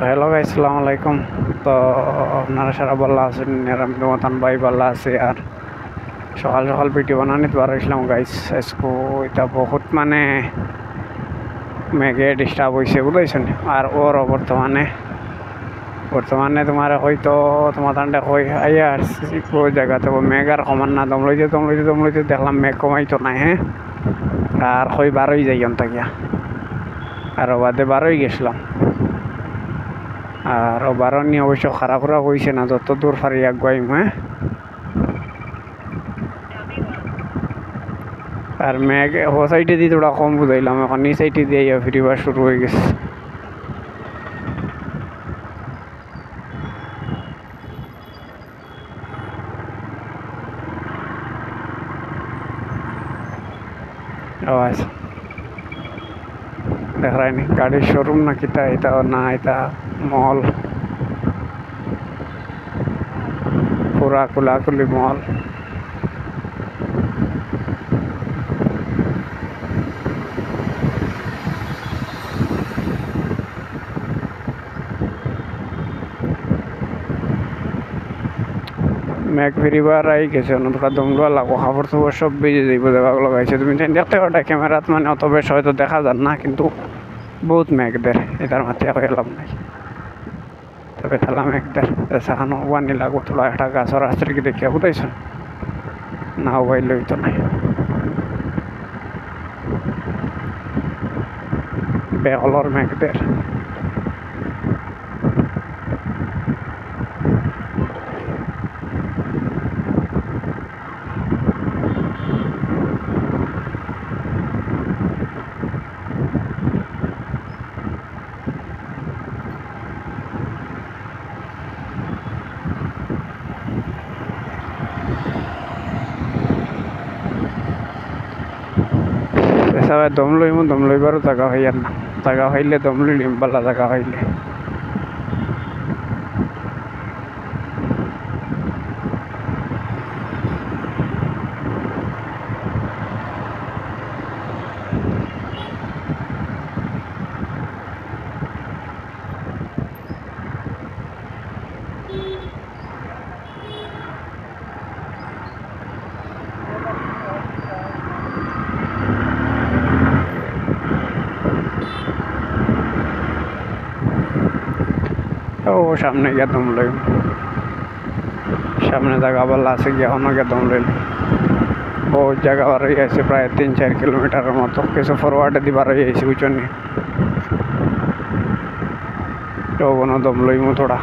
Hello guys, আসসালামু আলাইকুম। তো আপনারা সারা ভালো আছেন? নিরাময় মতন ভাই ভালো আছে। আর সকাল সকাল ভিডিও বানানি তো পারছিলাম গাইস। আজকে এটা বহুত মানে মেঘে ডিস্টার্ব হয়েছে বুঝাইছেন। আর ওর বর্তমানে তোমার হয়তো তোমার ঠান্ডা হয়ে আইয়া আসছি পুরো জায়গাতে মেঘ আর কমান না দমলইতে দেখলাম মেঘ কমাইতো নাই। হ্যাঁ, আর হই বারোই যাই থাকিয়া আর বাদে বারোই গেছিলাম। আর বারো নিয়ে অবশ্য খারাপ হয়েছে না, যত দূর পারি আগুয়াইম। হ্যাঁ, আর মেঘ ও সাইডে দিয়ে থোড়া কম বুঝাইলাম, এখন এই সাইডে দিয়ে ফিরিবার শুরু হয়ে গেছে। আওয়াজ দেখায়নি গাড়ির শোরুম না কিটা, এটা না এটা মল, পুরা কুলাকুলি মল। মেঘ ফিরিবার আই গেছে, অন্যটা দমলুয়া লাগো, খাবার টাবার সব বেজে যাইব দেখাক লাগাইছে। তুমি দেখতে পারো ক্যামেরাত, মানে অত বেশ হয়তো দেখা যান না, কিন্তু বহুত মেঘদের এটার মাথায় হয়ে লাভ নাই। তবে খেলা মেঘদের দেখানো বানি লাগবো, তোলা একটা গাছের রাস্তাকে দেখিয়া বুঝাইছ না, ওয়াই লইতো নাই বেহলর মেঘদের। সবাই দম লইবারও জায়গা হইয়ার না, জায়গা হইলে দম লইলিম বালা জায়গা হইলে। ও সামনে গিয়া দম লইম, সামনে জায়গা বলা আছে, গিয়া অন্য গিয়া দম লইল। বহুত জায়গা বার হয়ে আছে, প্রায় 3-4 কিলোমিটারের মতো। কিছু ফরওয়ার্ডে দিবার হয়ে আছে বুঝছেন। তো কোনো দম লইমু থোড়া।